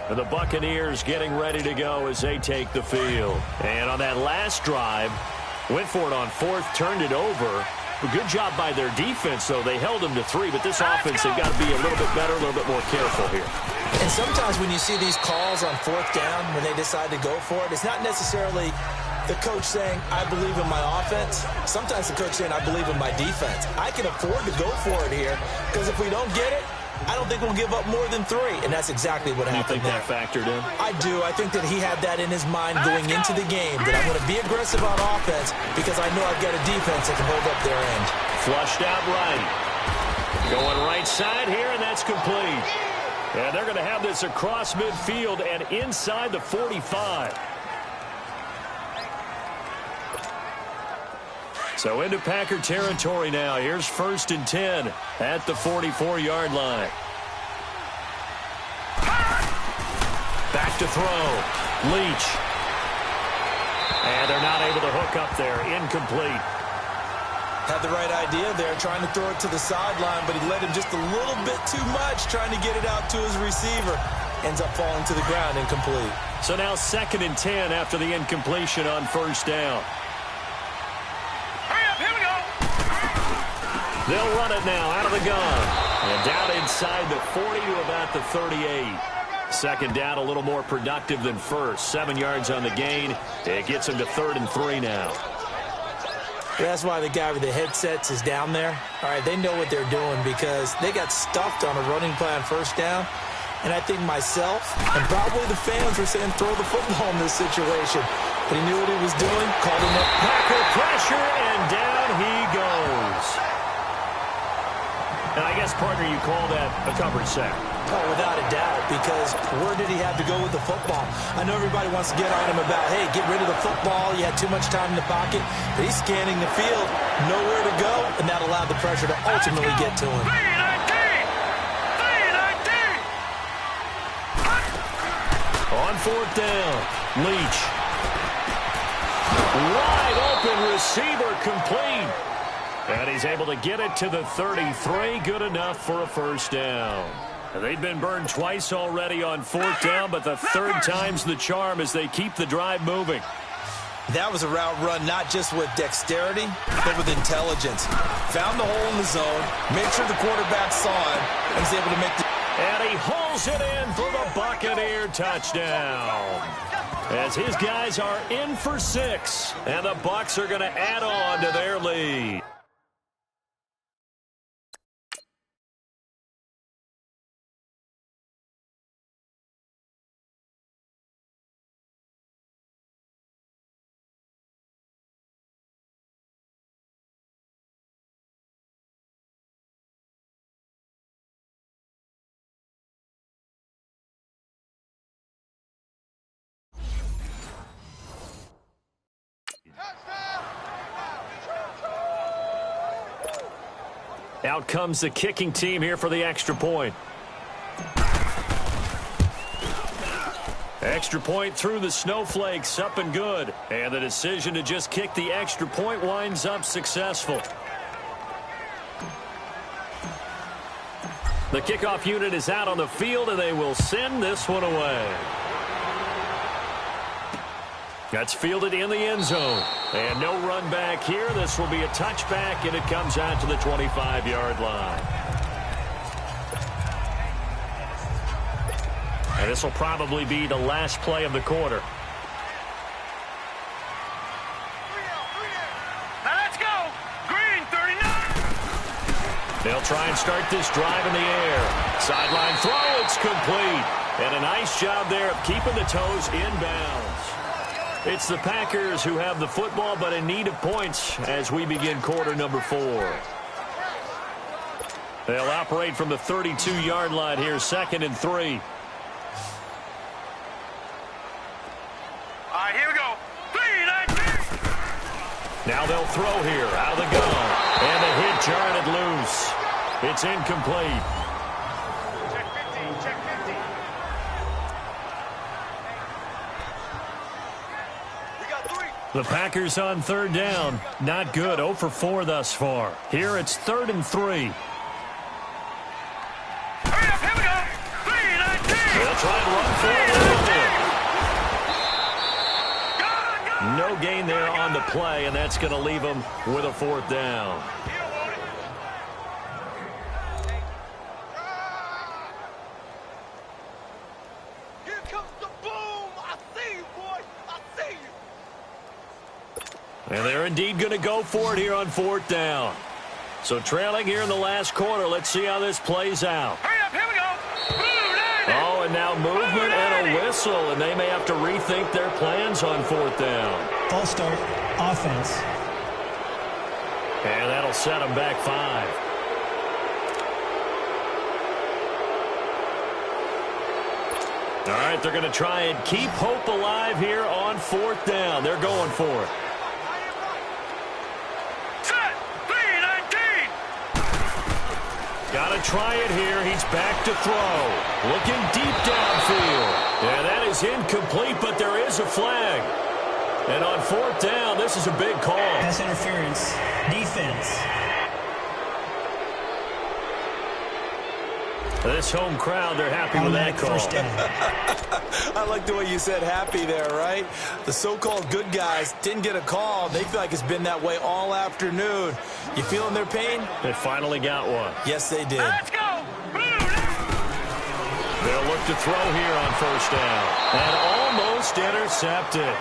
And the Buccaneers getting ready to go as they take the field. And on that last drive, went for it on 4th, turned it over. A good job by their defense, though. They held them to 3, but this offense, they've got to be a little bit better, a little bit more careful here. And sometimes when you see these calls on 4th down, when they decide to go for it, it's not necessarily the coach saying, I believe in my offense. Sometimes the coach saying, I believe in my defense. I can afford to go for it here, because if we don't get it, I don't think we'll give up more than 3, and that's exactly what happened there. You think that factored in? I do. I think that he had that in his mind going into the game, that I'm going to be aggressive on offense because I know I've got a defense that can hold up their end. Flushed out right. Going right side here, and that's complete. And they're going to have this across midfield and inside the 45. So into Packer territory now. Here's 1st and 10 at the 44-yard line. Back to throw. Leach. And they're not able to hook up there. Incomplete. Had the right idea there, trying to throw it to the sideline, but he led him just a little bit too much, trying to get it out to his receiver. Ends up falling to the ground, incomplete. So now 2nd and 10 after the incompletion on 1st down. Hurry up, here we go! They'll run it now out of the gun. And down inside the 40 to about the 38. Second down, a little more productive than first. 7 yards on the gain. It gets them to 3rd and 3 now. That's why the guy with the headsets is down there. All right, they know what they're doing because they got stuffed on a running play on first down. And I think myself and probably the fans were saying throw the football in this situation. But he knew what he was doing, called him up. Packer pressure, and down he goes. And I guess, partner, you call that a coverage sack. Oh, without a doubt, because where did he have to go with the football? I know everybody wants to get on him about, hey, get rid of the football. You had too much time in the pocket. But he's scanning the field, nowhere to go, and that allowed the pressure to ultimately get to him. On 4th down, Leach. Wide open receiver complete. And he's able to get it to the 33. Good enough for a first down. They've been burned twice already on 4th down, but the 3rd time's the charm as they keep the drive moving. That was a route run not just with dexterity, but with intelligence. Found the hole in the zone, made sure the quarterback saw it, and was able to make the... And he hauls it in for the Buccaneer touchdown. As his guys are in for 6, and the Bucs are going to add on to their lead. Out comes the kicking team here for the extra point. Extra point through the snowflakes, up and good. And the decision to just kick the extra point winds up successful. The kickoff unit is out on the field, and they will send this one away. That's fielded in the end zone. And no run back here. This will be a touchback, and it comes out to the 25-yard line. And this will probably be the last play of the quarter. Now let's go. Green, 39. They'll try and start this drive in the air. Sideline throw, it's complete. And a nice job there of keeping the toes inbounds. It's the Packers who have the football, but in need of points as we begin quarter number 4. They'll operate from the 32-yard line here, 2nd and 3. All right, here we go. 3-19. Now they'll throw here, out of the gun. And the hit jarred it loose. It's incomplete. Check 15, check 15. The Packers on 3rd down. Not good. 0 for 4 thus far. Here it's 3rd and 3. Hurry up, here we go. 3-19. They'll try and run for it. No gain there on the play, and that's going to leave them with a 4th down. Here comes the boom. I see you, boy. I see you. And they're indeed going to go for it here on 4th down. So trailing here in the last quarter. Let's see how this plays out. Hurry up, here we go. Oh, and now movement and a whistle, and they may have to rethink their plans on 4th down. False start, offense. And that'll set them back 5. All right, they're going to try and keep hope alive here on 4th down. They're going for it. Set. 3-19. Got to try it here. He's back to throw. Looking deep downfield. And that is incomplete, but there is a flag. And on 4th down, this is a big call. Pass interference. Defense. This home crowd, they're happy with that call. First down. I like the way you said happy there, right? The so-called good guys didn't get a call. They feel like it's been that way all afternoon. You feeling their pain? They finally got one. Yes, they did. Let's go. They'll look to throw here on first down. And almost intercepted.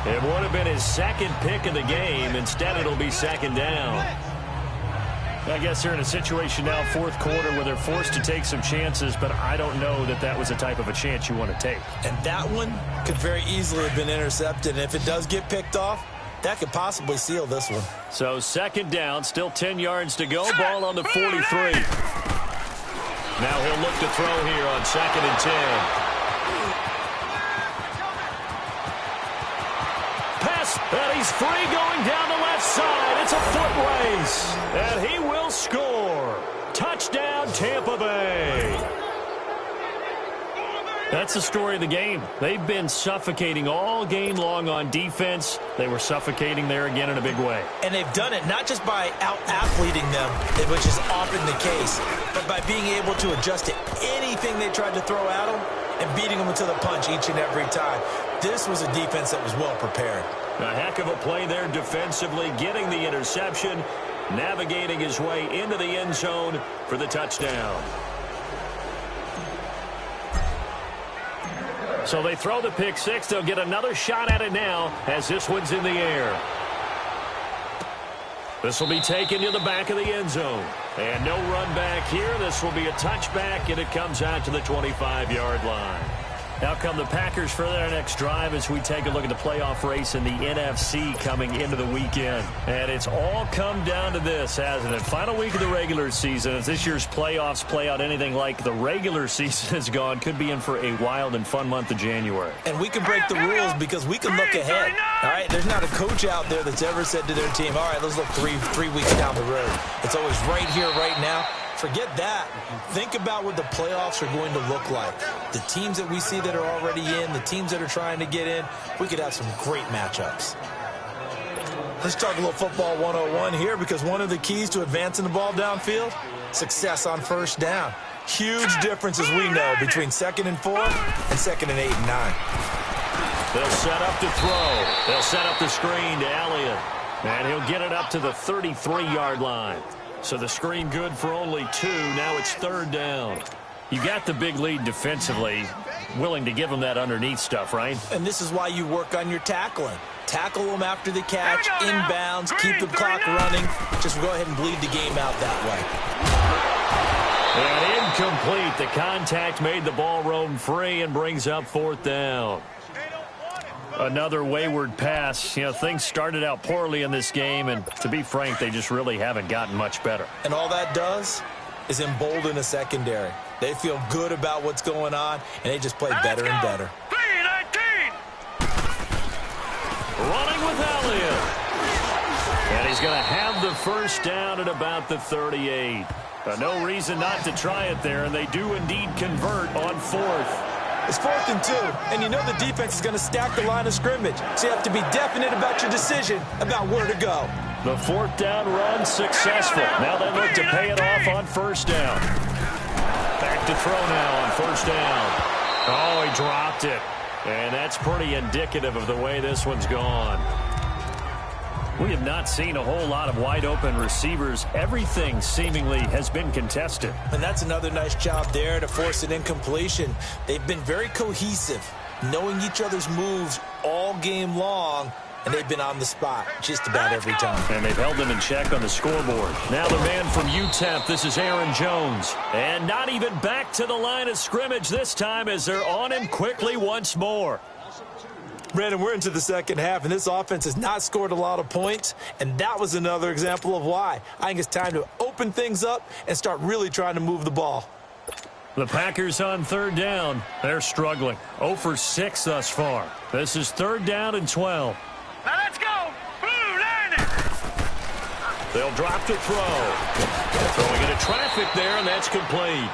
It would have been his second pick of the game. Instead, it'll be second down. I guess they're in a situation now, fourth quarter, where they're forced to take some chances, but I don't know that that was the type of a chance you want to take. And that one could very easily have been intercepted. And if it does get picked off, that could possibly seal this one. So second down, still 10 yards to go. Ball on the 43. Now he'll look to throw here on 2nd and 10. Pass, and he's free going down the left side. It's a foot race, and he will score. Touchdown, Tampa Bay. That's the story of the game. They've been suffocating all game long on defense. They were suffocating there again in a big way. And they've done it not just by out-athleting them, which is often the case, but by being able to adjust to anything they tried to throw at them and beating them to the punch each and every time. This was a defense that was well prepared. A heck of a play there defensively, getting the interception, navigating his way into the end zone for the touchdown. So they throw the pick six. They'll get another shot at it now as this one's in the air. This will be taken to the back of the end zone. And no run back here. This will be a touchback, and it comes out to the 25-yard line. Out come the Packers for their next drive as we take a look at the playoff race in the NFC coming into the weekend. And it's all come down to this, hasn't it? Final week of the regular season. As this year's playoffs play out anything like the regular season has gone, could be in for a wild and fun month of January. And we can break the rules because we can look ahead. All right, there's not a coach out there that's ever said to their team, all right, let's look three weeks down the road. It's always right here, right now. Forget that. Think about what the playoffs are going to look like. The teams that we see that are already in, the teams that are trying to get in, we could have some great matchups. Let's talk a little football 101 here because one of the keys to advancing the ball downfield, success on first down. Huge difference, as we know, between 2nd and 4 and 2nd and 8 and 9. They'll set up to throw. They'll set up the screen to Elliott. And he'll get it up to the 33-yard line. So the screen good for only 2. Now it's 3rd down. You got the big lead defensively. Willing to give them that underneath stuff, right? And this is why you work on your tackling. Tackle them after the catch, inbounds, keep the clock running. Just go ahead and bleed the game out that way. And incomplete. The contact made the ball roam free and brings up 4th down. Another wayward pass. You know, things started out poorly in this game, and to be frank, they just really haven't gotten much better. And all that does is embolden a secondary. They feel good about what's going on, and they just play better and better. Running with Elliott. And he's going to have the first down at about the 38. No reason not to try it there, and they do indeed convert on 4th. It's 4th and 2, and you know the defense is going to stack the line of scrimmage. So you have to be definite about your decision about where to go. The 4th down run successful. Now they look to pay it off on first down. Back to throw now on first down. Oh, he dropped it. And that's pretty indicative of the way this one's gone. We have not seen a whole lot of wide-open receivers. Everything seemingly has been contested. And that's another nice job there to force an incompletion. They've been very cohesive, knowing each other's moves all game long, and they've been on the spot just about every time. And they've held them in check on the scoreboard. Now the man from UTEP, this is Aaron Jones. And not even back to the line of scrimmage this time as they're on him quickly once more. Brandon, we're into the second half, and this offense has not scored a lot of points, and that was another example of why. I think it's time to open things up and start really trying to move the ball. The Packers on 3rd down. They're struggling. 0 for 6 thus far. This is 3rd down and 12. Now let's go. Blue line. They'll drop to throw. Throwing into traffic there, and that's complete.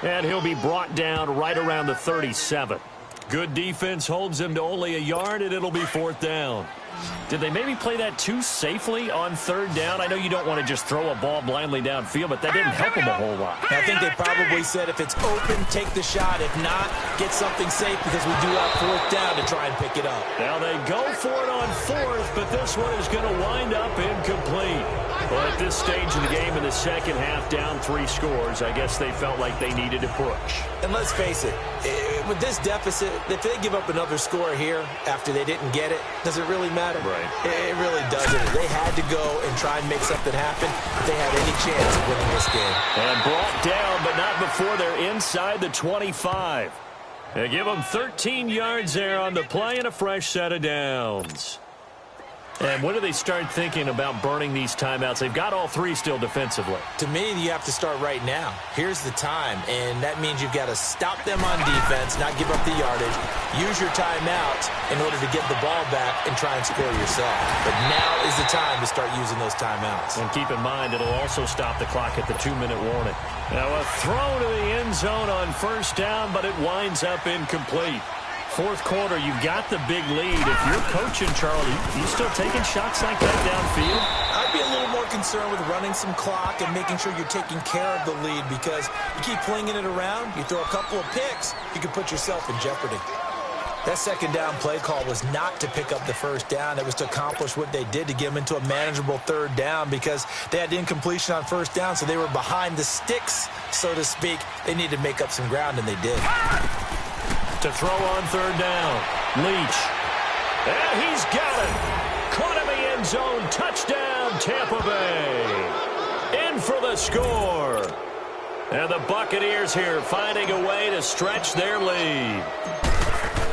And he'll be brought down right around the 37. Good defense holds him to only a yard, and it'll be 4th down. Did they maybe play that too safely on third down? I know you don't want to just throw a ball blindly downfield, but that didn't help them a whole lot. I think they probably said if it's open, take the shot. If not, get something safe because we do have fourth down to try and pick it up. Now they go for it on fourth, but this one is going to wind up incomplete. Well, at this stage of the game in the second half, down 3 scores, I guess they felt like they needed to push. And let's face it, with this deficit, if they give up another score here after they didn't get it, does it really matter? Right. It really doesn't. They had to go and try and make something happen if they had any chance of winning this game. And brought down, but not before they're inside the 25. They give them 13 yards there on the play and a fresh set of downs. And when do they start thinking about burning these timeouts? They've got all 3 still defensively. To me, you have to start right now. Here's the time, and that means you've got to stop them on defense, not give up the yardage, use your timeouts in order to get the ball back and try and score yourself. But now is the time to start using those timeouts. And keep in mind, it'll also stop the clock at the 2-minute warning. Now a throw to the end zone on first down, but it winds up incomplete. Fourth quarter, you've got the big lead. If you're coaching, Charlie, you still taking shots like that downfield? I'd be a little more concerned with running some clock and making sure you're taking care of the lead because you keep flinging it around, you throw a couple of picks, you can put yourself in jeopardy. That second down play call was not to pick up the first down. It was to accomplish what they did to get them into a manageable third down because they had incompletion on first down, so they were behind the sticks, so to speak. They needed to make up some ground, and they did. To throw on third down. Leach. And he's got it. Caught in the end zone. Touchdown, Tampa Bay. In for the score. And the Buccaneers here finding a way to stretch their lead.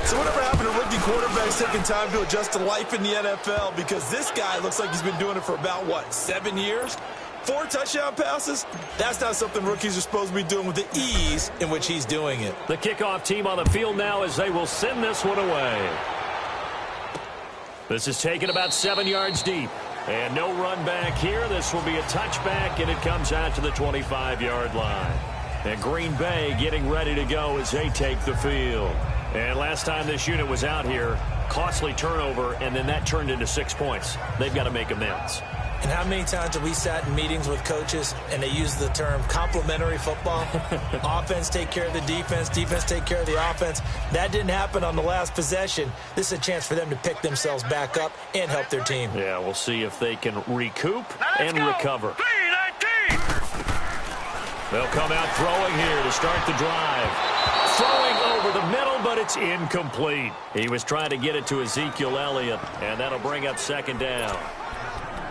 So whatever happened to rookie quarterbacks taking time to adjust to life in the NFL? Because this guy looks like he's been doing it for about, 7 years? 4 touchdown passes? That's not something rookies are supposed to be doing with the ease in which he's doing it. The kickoff team on the field now as they will send this one away. This is taken about 7 yards deep. And no run back here. This will be a touchback, and it comes out to the 25-yard line. And Green Bay getting ready to go as they take the field. And last time this unit was out here, costly turnover, and then that turned into 6 points. They've got to make amends. And how many times have we sat in meetings with coaches and they use the term complementary football? Offense take care of the defense, defense take care of the offense. That didn't happen on the last possession. This is a chance for them to pick themselves back up and help their team. Yeah, we'll see if they can recoup and recover. They'll come out throwing here to start the drive. Throwing over the middle, but it's incomplete. He was trying to get it to Ezekiel Elliott, and that'll bring up second down.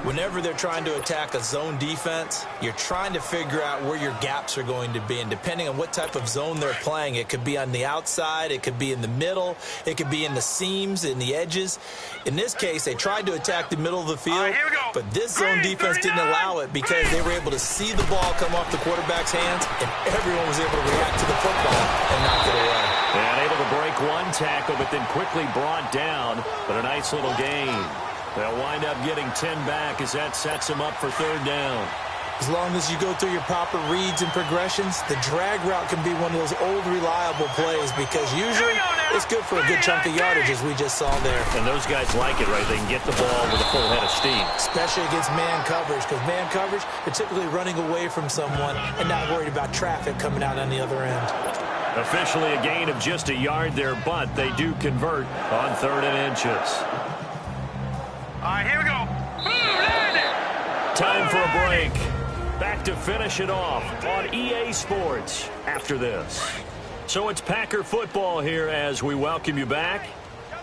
Whenever they're trying to attack a zone defense, you're trying to figure out where your gaps are going to be. And depending on what type of zone they're playing, it could be on the outside, it could be in the middle, it could be in the seams, in the edges. In this case, they tried to attack the middle of the field, but this zone defense didn't allow it because they were able to see the ball come off the quarterback's hands, and everyone was able to react to the football and knock it away. And able to break one tackle, but then quickly brought down, but a nice little gain. They'll wind up getting 10 back as that sets them up for third down. As long as you go through your proper reads and progressions, the drag route can be one of those old reliable plays because usually it's good for a good chunk of yardage as we just saw there. And those guys like it, right? They can get the ball with a full head of steam. Especially against man coverage because man coverage, they're typically running away from someone and not worried about traffic coming out on the other end. Officially a gain of just a yard there, but they do convert on 3rd and inches. All right, here we go. Boom, landed. Time for a break. Back to finish it off on EA Sports after this. So it's Packer football here as we welcome you back.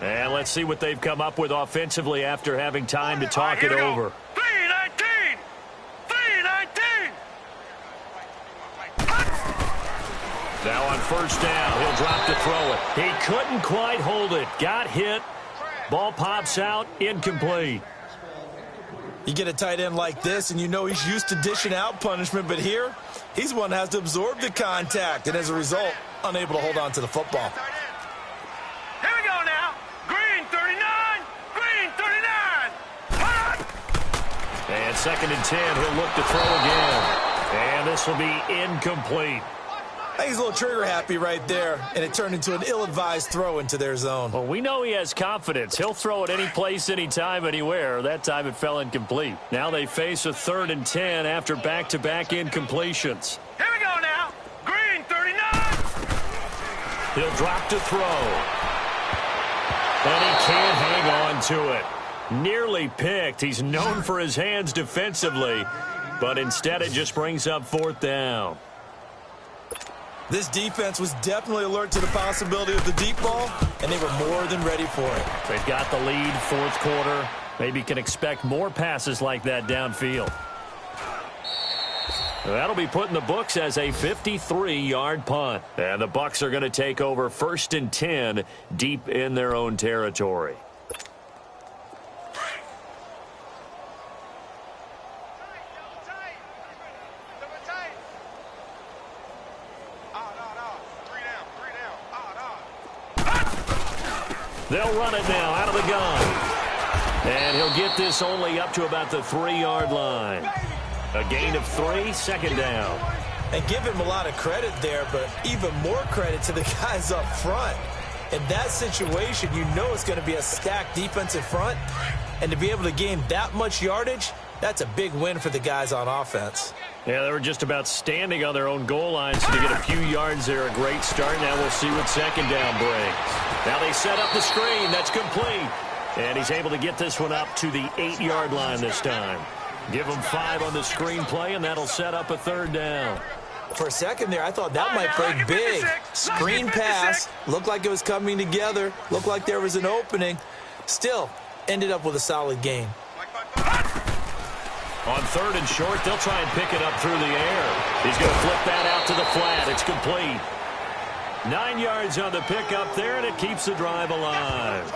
And let's see what they've come up with offensively after having time to talk it over. 319. 319. Now on first down, he'll drop to throw it. He couldn't quite hold it. Got hit. Ball pops out, incomplete. You get a tight end like this, and you know he's used to dishing out punishment, but here, he's the one that has to absorb the contact, and as a result, unable to hold on to the football. Here we go now. Green 39. Green 39. And 2nd and 10, he'll look to throw again. And this will be incomplete. think he's a little trigger happy right there, and it turned into an ill-advised throw into their zone. Well, we know he has confidence. He'll throw it any place, anytime, anywhere. That time it fell incomplete. Now they face a 3rd and 10 after back-to-back incompletions. Here we go now. Green 39. He'll drop to throw. And he can't hang on to it. Nearly picked. He's known for his hands defensively, but instead it just brings up 4th down. This defense was definitely alert to the possibility of the deep ball, and they were more than ready for it. They've got the lead, 4th quarter. Maybe can expect more passes like that downfield. That'll be put in the books as a 53-yard punt. And the Bucs are going to take over 1st and 10 deep in their own territory. They'll run it now out of the gun. And he'll get this only up to about the 3-yard line. A gain of 3, 2nd down. And give him a lot of credit there, but even more credit to the guys up front. In that situation, you know it's going to be a stacked defensive front. And to be able to gain that much yardage, that's a big win for the guys on offense. Yeah, they were just about standing on their own goal line, so to get a few yards there, a great start. Now we'll see what 2nd down brings. Now they set up the screen. That's complete. And he's able to get this one up to the 8-yard line this time. Give him 5 on the screen play, and that'll set up a 3rd down. For a second there, I thought that might break big. Screen pass. Looked like it was coming together. Looked like there was an opening. Still, ended up with a solid gain. On 3rd and short, they'll try and pick it up through the air. He's going to flip that out to the flat. It's complete. 9 yards on the pickup there, and it keeps the drive alive.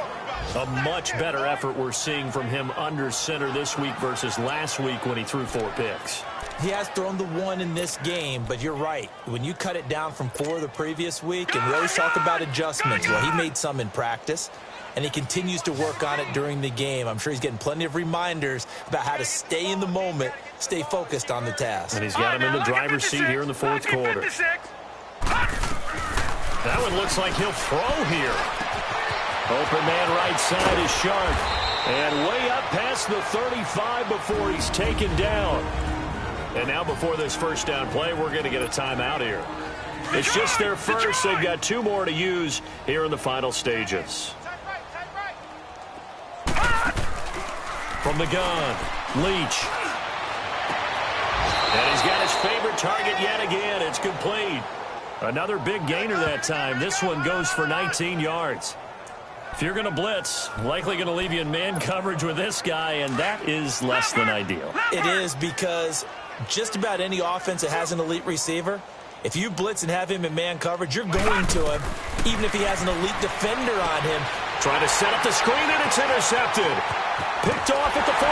A much better effort we're seeing from him under center this week versus last week when he threw 4 picks. He has thrown the 1 in this game, but you're right. When you cut it down from 4 the previous week, and we always talk about adjustments, well, he made some in practice, and he continues to work on it during the game. I'm sure he's getting plenty of reminders about how to stay in the moment, stay focused on the task. And he's got him in the driver's seat here in the 4th quarter. That one looks like he'll throw here. Open man right side is Sharp. And way up past the 35 before he's taken down. And now before this 1st down play, we're going to get a timeout here. It's just their first. They've got 2 more to use here in the final stages. From the gun, Leach. And he's got his favorite target yet again. It's complete. Another big gainer that time. This one goes for 19 yards. If you're going to blitz, likely going to leave you in man coverage with this guy, and that is less than ideal. It is, because just about any offense that has an elite receiver, if you blitz and have him in man coverage, you're going to him, even if he has an elite defender on him. Trying to set up the screen, and it's intercepted. Picked off at the 49.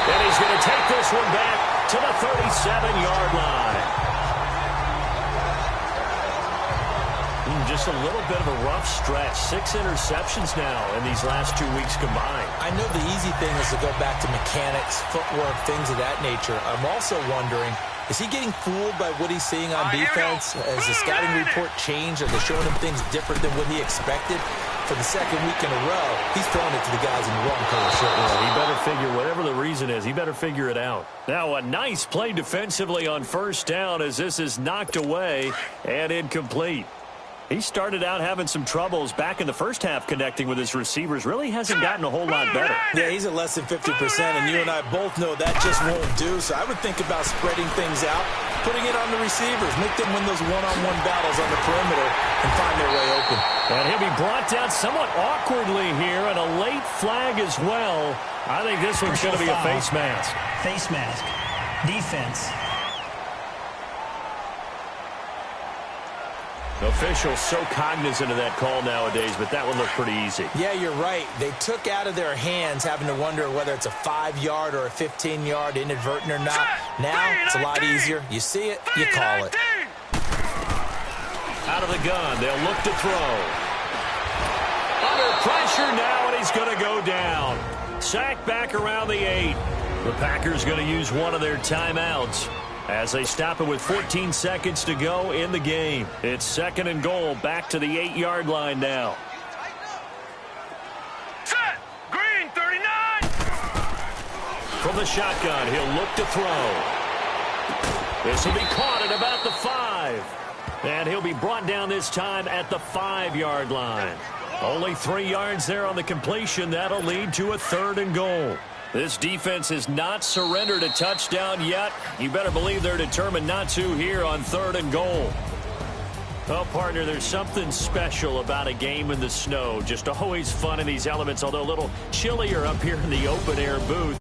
And he's going to take this one back to the 37-yard line. Just a little bit of a rough stretch. 6 interceptions now in these last 2 weeks combined. I know the easy thing is to go back to mechanics, footwork, things of that nature. I'm also wondering, is he getting fooled by what he's seeing on defense? Has the scouting report changed? Are they showing him things different than what he expected? For the 2nd week in a row, he's throwing it to the guys in the wrong color shirt. He better figure, whatever the reason is, he better figure it out. Now, a nice play defensively on 1st down as this is knocked away and incomplete. He started out having some troubles back in the first half connecting with his receivers. Really hasn't gotten a whole lot better. Yeah, he's at less than 50%, and you and I both know that just won't do. So I would think about spreading things out, putting it on the receivers, make them win those one-on-one battles on the perimeter and find their way open. And he'll be brought down somewhat awkwardly here, and a late flag as well. I think this one's going to be a face mask. Face mask. Defense. Officials so cognizant of that call nowadays, but that one looked pretty easy. Yeah, you're right. They took out of their hands having to wonder whether it's a 5-yard or a 15-yard inadvertent or not. Now, it's a lot easier. You see it, you call it. Out of the gun, they'll look to throw. Under pressure now, and he's going to go down. Sacked back around the 8. The Packers going to use one of their timeouts as they stop it with 14 seconds to go in the game. It's 2nd and goal, back to the 8-yard line now. Set! Green, 39! From the shotgun, he'll look to throw. This will be caught at about the 5. And he'll be brought down this time at the 5-yard line. Only 3 yards there on the completion. That'll lead to a 3rd and goal. This defense has not surrendered a touchdown yet. You better believe they're determined not to here on 3rd and goal. Well, partner, there's something special about a game in the snow. Just always fun in these elements, although a little chillier up here in the open-air booth.